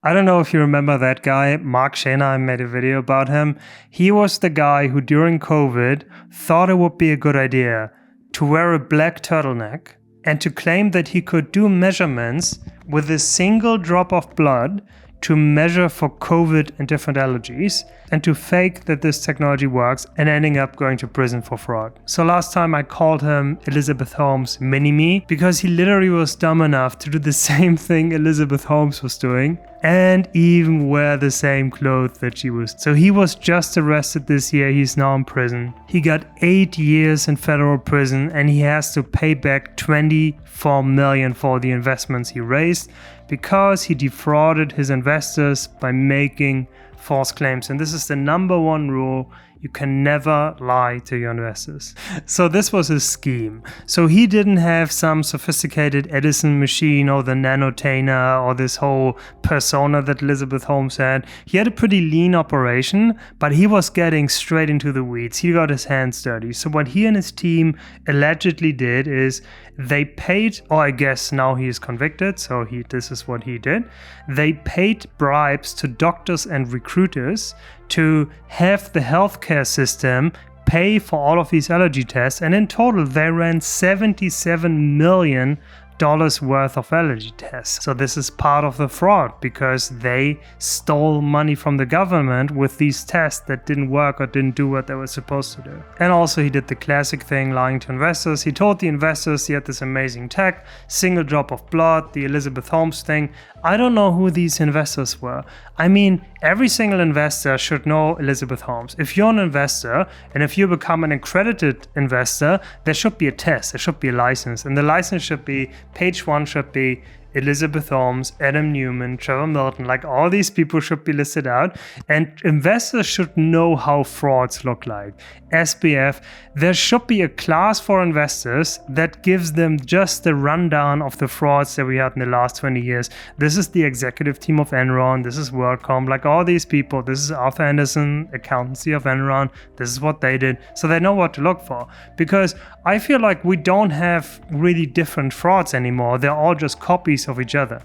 I don't know if you remember that guy, Mark Schena. I made a video about him. He was the guy who during COVID thought it would be a good idea to wear a black turtleneck and to claim that he could do measurements with a single drop of blood to measure for COVID and different allergies, and to fake that this technology works and ending up going to prison for fraud. So last time I called him Elizabeth Holmes mini-me because he literally was dumb enough to do the same thing Elizabeth Holmes was doing and even wear the same clothes that she was. So he was just arrested this year. He's now in prison. He got 8 years in federal prison and he has to pay back $24 million for the investments he raised because he defrauded his investors by making false claims. And this is the number one rule. You can never lie to your investors. So this was his scheme. So he didn't have some sophisticated Edison machine or the nanotainer or this whole persona that Elizabeth Holmes had. He had a pretty lean operation, but he was getting straight into the weeds. He got his hands dirty. So what he and his team allegedly did is they paid, or I guess now he is convicted, so this is what he did. They paid bribes to doctors and recruiters to have the healthcare system pay for all of these allergy tests, and in total they ran $77 million worth of allergy tests. So this is part of the fraud because they stole money from the government with these tests that didn't work or didn't do what they were supposed to do. And also he did the classic thing, lying to investors. He told the investors he had this amazing tech, single drop of blood, the Elizabeth Holmes thing. I don't know who these investors were. I mean, every single investor should know Elizabeth Holmes. If you're an investor and if you become an accredited investor, there should be a test, there should be a license. And the license should be, page 1 should be Elizabeth Holmes, Adam Newman, Trevor Milton, like all these people should be listed out. And investors should know how frauds look like. SBF, there should be a class for investors that gives them just the rundown of the frauds that we had in the last 20 years. This is the executive team of Enron, this is WorldCom, like all these people. This is Arthur Anderson, accountancy of Enron. This is what they did. So they know what to look for. Because I feel like we don't have really different frauds anymore. They're all just copies of each other.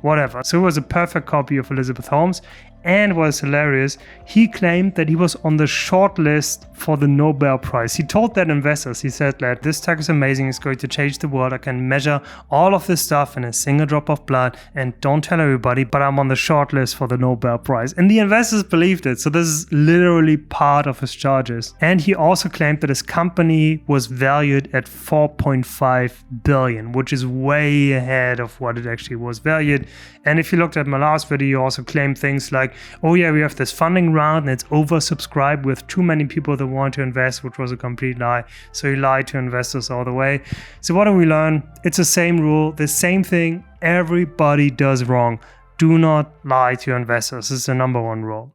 Whatever. So it was a perfect copy of Elizabeth Holmes. And what is hilarious, he claimed that he was on the short list for the Nobel Prize. He told that investors, he said that this tech is amazing, it's going to change the world. I can measure all of this stuff in a single drop of blood, and don't tell everybody, but I'm on the short list for the Nobel Prize. And the investors believed it. So this is literally part of his charges. And he also claimed that his company was valued at $4.5 billion, which is way ahead of what it actually was valued. And if you looked at my last video, he also claimed things like, oh yeah, we have this funding round and it's oversubscribed with too many people that want to invest, which was a complete lie. So he lied to investors all the way. So what do we learn? It's the same rule, the same thing everybody does wrong. Do not lie to your investors. This is the number one rule.